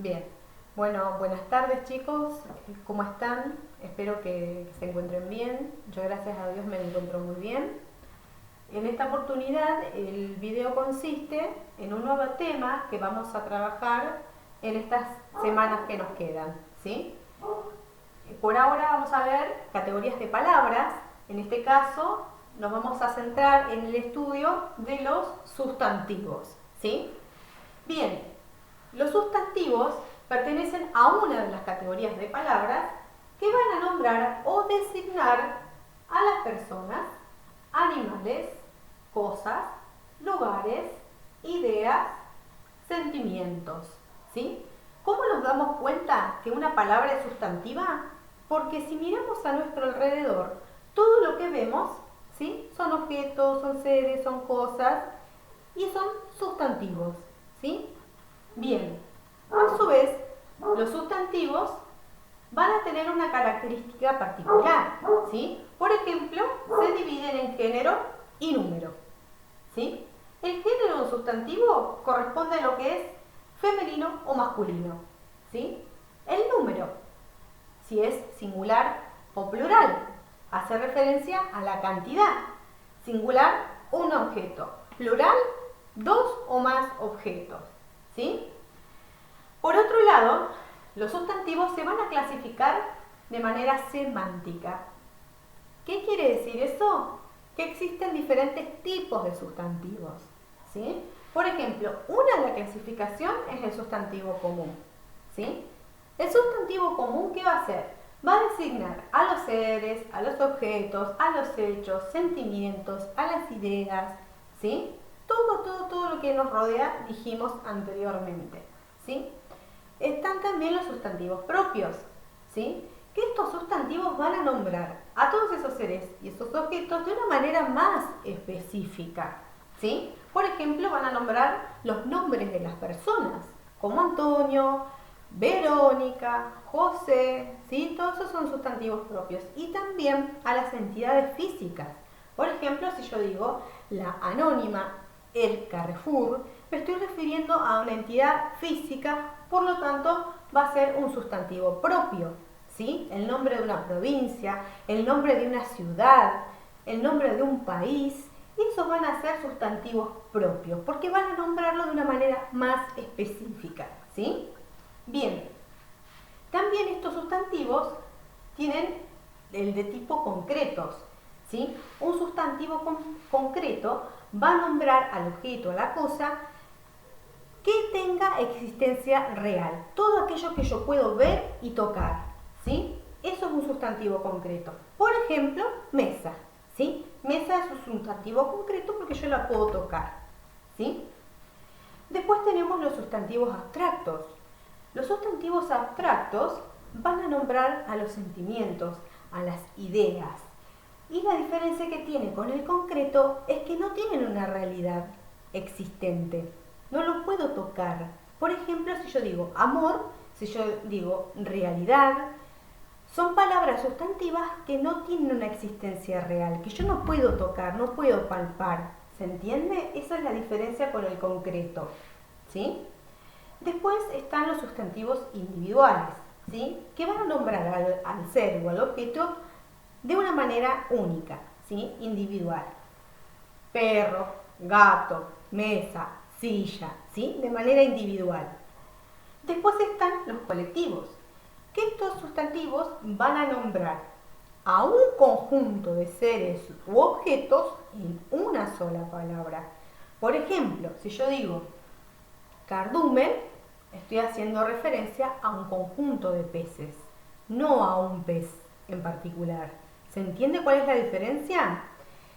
Bien, bueno, buenas tardes chicos, ¿cómo están? Espero que se encuentren bien. Yo gracias a Dios me encuentro muy bien. En esta oportunidad el video consiste en un nuevo tema que vamos a trabajar en estas semanas que nos quedan, ¿sí? Por ahora vamos a ver categorías de palabras. En este caso nos vamos a centrar en el estudio de los sustantivos, ¿sí? Bien, los sustantivos pertenecen a una de las categorías de palabras que van a nombrar o designar a las personas, animales, cosas, lugares, ideas, sentimientos, ¿sí? ¿Cómo nos damos cuenta que una palabra es sustantiva? Porque si miramos a nuestro alrededor, todo lo que vemos, ¿sí? Son objetos, son seres, son cosas y son sustantivos, ¿sí? Bien, a su vez, los sustantivos van a tener una característica particular, ¿sí? Por ejemplo, se dividen en género y número, ¿sí? El género de un sustantivo corresponde a lo que es femenino o masculino, ¿sí? El número, si es singular o plural, hace referencia a la cantidad. Singular, un objeto. Plural, dos o más objetos, ¿sí? Por otro lado, los sustantivos se van a clasificar de manera semántica. ¿Qué quiere decir eso? Que existen diferentes tipos de sustantivos, ¿sí? Por ejemplo, una de la clasificación es el sustantivo común, ¿sí? El sustantivo común, ¿qué va a hacer? Va a designar a los seres, a los objetos, a los hechos, sentimientos, a las ideas, ¿sí? Todo lo que nos rodea dijimos anteriormente, ¿sí? Están también los sustantivos propios, ¿sí? Que estos sustantivos van a nombrar a todos esos seres y esos objetos de una manera más específica, ¿sí? Por ejemplo, van a nombrar los nombres de las personas, como Antonio, Verónica, José, ¿sí? Todos esos son sustantivos propios. Y también a las entidades físicas. Por ejemplo, si yo digo la Anónima, el Carrefour, me estoy refiriendo a una entidad física, por lo tanto va a ser un sustantivo propio, ¿sí? El nombre de una provincia, el nombre de una ciudad, el nombre de un país, esos van a ser sustantivos propios, porque van a nombrarlo de una manera más específica, ¿sí? Bien, también estos sustantivos tienen el de tipo concretos, ¿sí? Un sustantivo concreto va a nombrar al objeto, a la cosa, que tenga existencia real. Todo aquello que yo puedo ver y tocar, ¿sí? Eso es un sustantivo concreto. Por ejemplo, mesa, ¿sí? Mesa es un sustantivo concreto porque yo la puedo tocar, ¿sí? Después tenemos los sustantivos abstractos. Los sustantivos abstractos van a nombrar a los sentimientos, a las ideas. Y la diferencia que tiene con el concreto es que no tienen una realidad existente. No lo puedo tocar. Por ejemplo, si yo digo amor, si yo digo realidad, son palabras sustantivas que no tienen una existencia real, que yo no puedo tocar, no puedo palpar. ¿Se entiende? Esa es la diferencia con el concreto, ¿sí? Después están los sustantivos individuales, ¿sí? Que van a nombrar al ser o al objeto de una manera única, ¿sí? Individual. Perro, gato, mesa, silla, ¿sí? De manera individual. Después están los colectivos, que estos sustantivos van a nombrar a un conjunto de seres u objetos en una sola palabra. Por ejemplo, si yo digo cardumen, estoy haciendo referencia a un conjunto de peces, no a un pez en particular. ¿Se entiende cuál es la diferencia?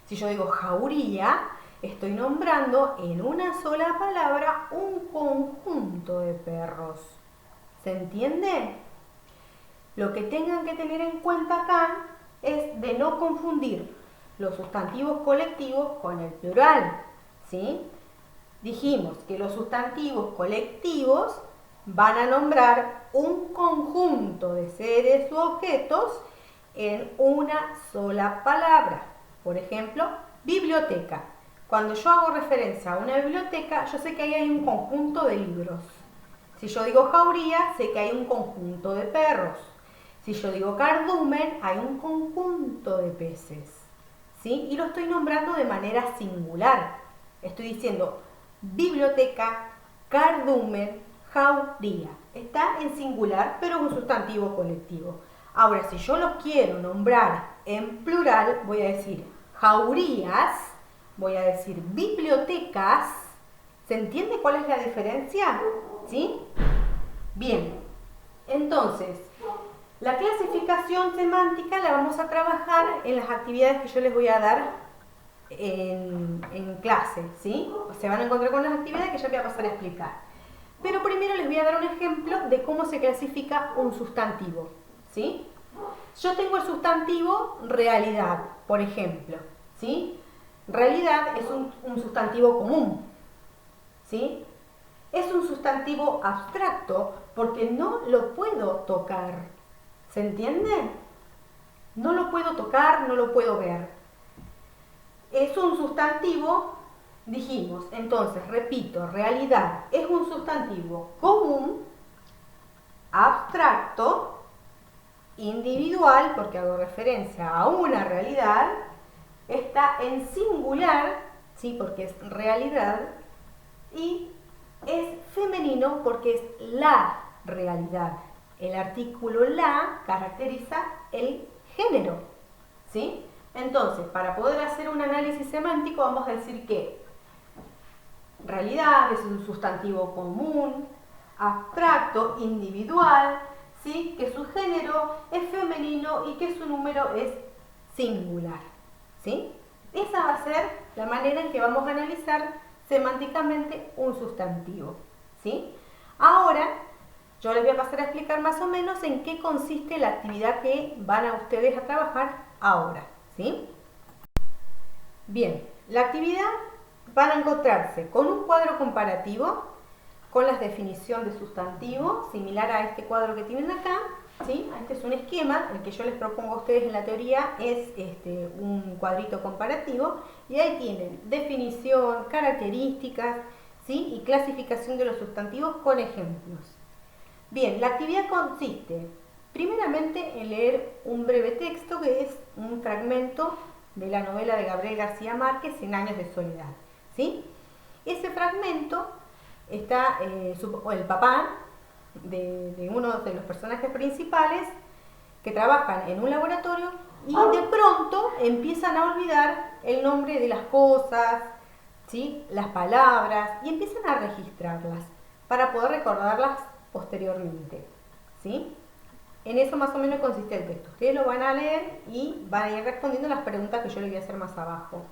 Si yo digo jauría, estoy nombrando en una sola palabra un conjunto de perros. ¿Se entiende? Lo que tengan que tener en cuenta acá es de no confundir los sustantivos colectivos con el plural, ¿sí? Dijimos que los sustantivos colectivos van a nombrar un conjunto de seres u objetos en una sola palabra. Por ejemplo, biblioteca. Cuando yo hago referencia a una biblioteca, yo sé que ahí hay un conjunto de libros. Si yo digo jauría, sé que hay un conjunto de perros. Si yo digo cardumen, hay un conjunto de peces. ¿Sí? Y lo estoy nombrando de manera singular. Estoy diciendo biblioteca, cardumen, jauría. Está en singular, pero es un sustantivo colectivo. Ahora, si yo los quiero nombrar en plural, voy a decir jaurías, voy a decir bibliotecas. ¿Se entiende cuál es la diferencia? ¿Sí? Bien, entonces, la clasificación semántica la vamos a trabajar en las actividades que yo les voy a dar en clase, ¿sí? Se van a encontrar con las actividades que yo les voy a pasar a explicar. Pero primero les voy a dar un ejemplo de cómo se clasifica un sustantivo, ¿sí? Yo tengo el sustantivo realidad, por ejemplo, ¿sí? Realidad es un sustantivo común, ¿sí? Es un sustantivo abstracto porque no lo puedo tocar. ¿Se entiende? No lo puedo tocar, no lo puedo ver. Es un sustantivo, dijimos, entonces, repito, realidad es un sustantivo común, abstracto, individual, porque hago referencia a una realidad, está en singular, ¿sí? Porque es realidad, y es femenino porque es la realidad. El artículo la caracteriza el género, ¿sí? Entonces, para poder hacer un análisis semántico vamos a decir que realidad es un sustantivo común, abstracto, individual, ¿sí? Que su género es femenino y que su número es singular, ¿sí? Esa va a ser la manera en que vamos a analizar semánticamente un sustantivo, ¿sí? Ahora, yo les voy a pasar a explicar más o menos en qué consiste la actividad que van a ustedes a trabajar ahora, ¿sí? Bien, la actividad van a encontrarse con un cuadro comparativo, con la definición de sustantivo, similar a este cuadro que tienen acá, ¿sí? Este es un esquema, el que yo les propongo a ustedes en la teoría es un cuadrito comparativo, y ahí tienen definición, características, ¿sí? Y clasificación de los sustantivos con ejemplos. Bien, la actividad consiste primeramente en leer un breve texto que es un fragmento de la novela de Gabriel García Márquez, Cien años de soledad, ¿sí? Ese fragmento está el papá de uno de los personajes principales que trabajan en un laboratorio y de pronto empiezan a olvidar el nombre de las cosas, ¿sí? Las palabras, y empiezan a registrarlas para poder recordarlas posteriormente, ¿sí? En eso más o menos consiste el texto. Ustedes lo van a leer y van a ir respondiendo las preguntas que yo les voy a hacer más abajo.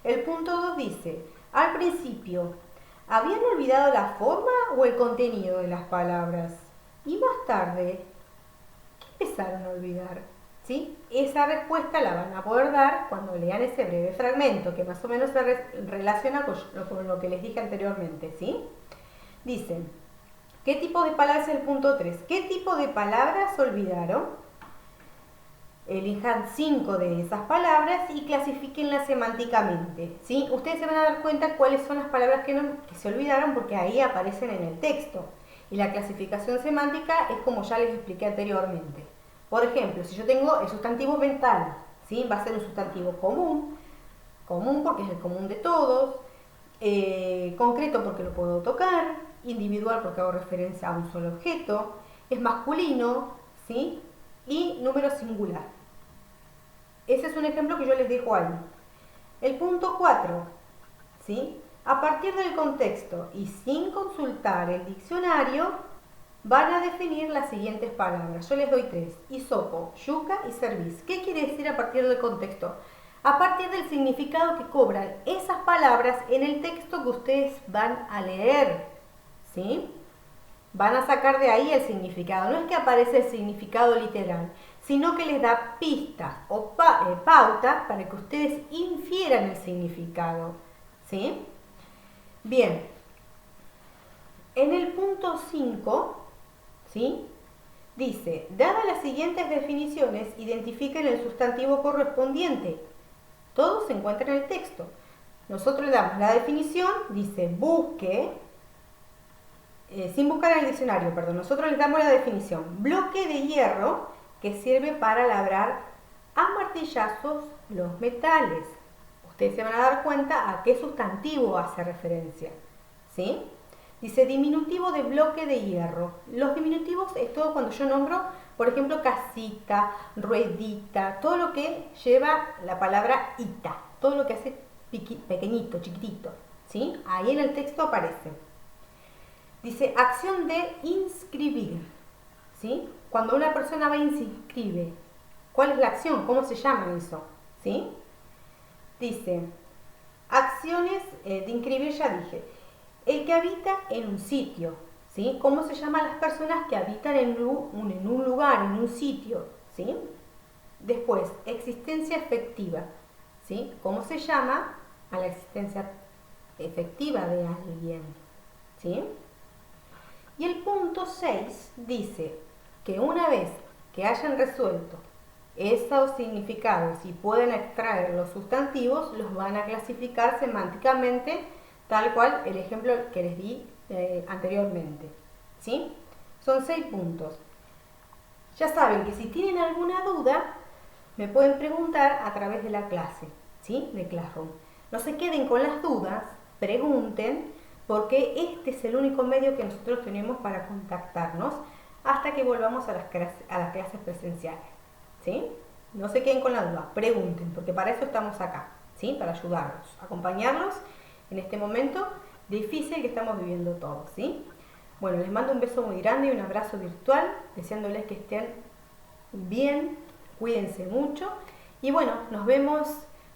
El punto 2 dice, al principio, ¿habían olvidado la forma o el contenido de las palabras? Y más tarde, ¿qué empezaron a olvidar? ¿Sí? Esa respuesta la van a poder dar cuando lean ese breve fragmento, que más o menos se relaciona con lo que les dije anteriormente, ¿sí? Dicen, ¿qué tipo de palabras es el punto 3? ¿Qué tipo de palabras olvidaron? Elijan 5 de esas palabras y clasifíquenlas semánticamente, ¿sí? Ustedes se van a dar cuenta cuáles son las palabras que se olvidaron porque ahí aparecen en el texto. Y la clasificación semántica es como ya les expliqué anteriormente. Por ejemplo, si yo tengo el sustantivo mental, ¿sí? Va a ser un sustantivo común porque es el común de todos, concreto porque lo puedo tocar, individual porque hago referencia a un solo objeto, es masculino, ¿sí? Y número singular. Ese es un ejemplo que yo les dejo ahí. El punto 4, ¿sí? A partir del contexto y sin consultar el diccionario, van a definir las siguientes palabras. Yo les doy 3, hisopo, yuca y cerviz. ¿Qué quiere decir a partir del contexto? A partir del significado que cobran esas palabras en el texto que ustedes van a leer, ¿sí? Van a sacar de ahí el significado. No es que aparece el significado literal, sino que les da pistas o pautas para que ustedes infieran el significado, ¿sí? Bien, en el punto 5, ¿sí? Dice, dadas las siguientes definiciones, identifiquen el sustantivo correspondiente. Todo se encuentra en el texto. Nosotros le damos la definición, dice busque, sin buscar en el diccionario, perdón, nosotros les damos la definición. Bloque de hierro que sirve para labrar a martillazos los metales. Ustedes se van a dar cuenta a qué sustantivo hace referencia, ¿sí? Dice diminutivo de bloque de hierro. Los diminutivos es todo cuando yo nombro, por ejemplo, casita, ruedita, todo lo que lleva la palabra ita, todo lo que hace pequeñito, chiquitito, ¿sí? Ahí en el texto aparece. Dice acción de inscribir, ¿sí? Cuando una persona va y se inscribe, ¿cuál es la acción? ¿Cómo se llama eso? ¿Sí? Dice, acciones de inscribir, ya dije. El que habita en un sitio, ¿sí? ¿Cómo se llaman las personas que habitan en un lugar, en un sitio, ¿sí? Después, existencia efectiva, ¿sí? ¿Cómo se llama a la existencia efectiva de alguien, ¿sí? Y el punto 6 dice que una vez que hayan resuelto esos significados y pueden extraer los sustantivos, los van a clasificar semánticamente, tal cual el ejemplo que les di anteriormente, ¿sí? Son 6 puntos. Ya saben que si tienen alguna duda, me pueden preguntar a través de la clase, ¿sí? De Classroom. No se queden con las dudas, pregunten, porque este es el único medio que nosotros tenemos para contactarnos hasta que volvamos a las clases presenciales, ¿sí? No se queden con la duda, pregunten, porque para eso estamos acá, ¿sí? Para ayudarlos, acompañarlos en este momento difícil que estamos viviendo todos, ¿sí? Bueno, les mando un beso muy grande y un abrazo virtual, deseándoles que estén bien, cuídense mucho y bueno, nos vemos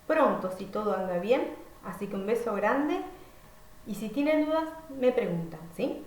pronto si todo anda bien, así que un beso grande y si tienen dudas me preguntan, ¿sí?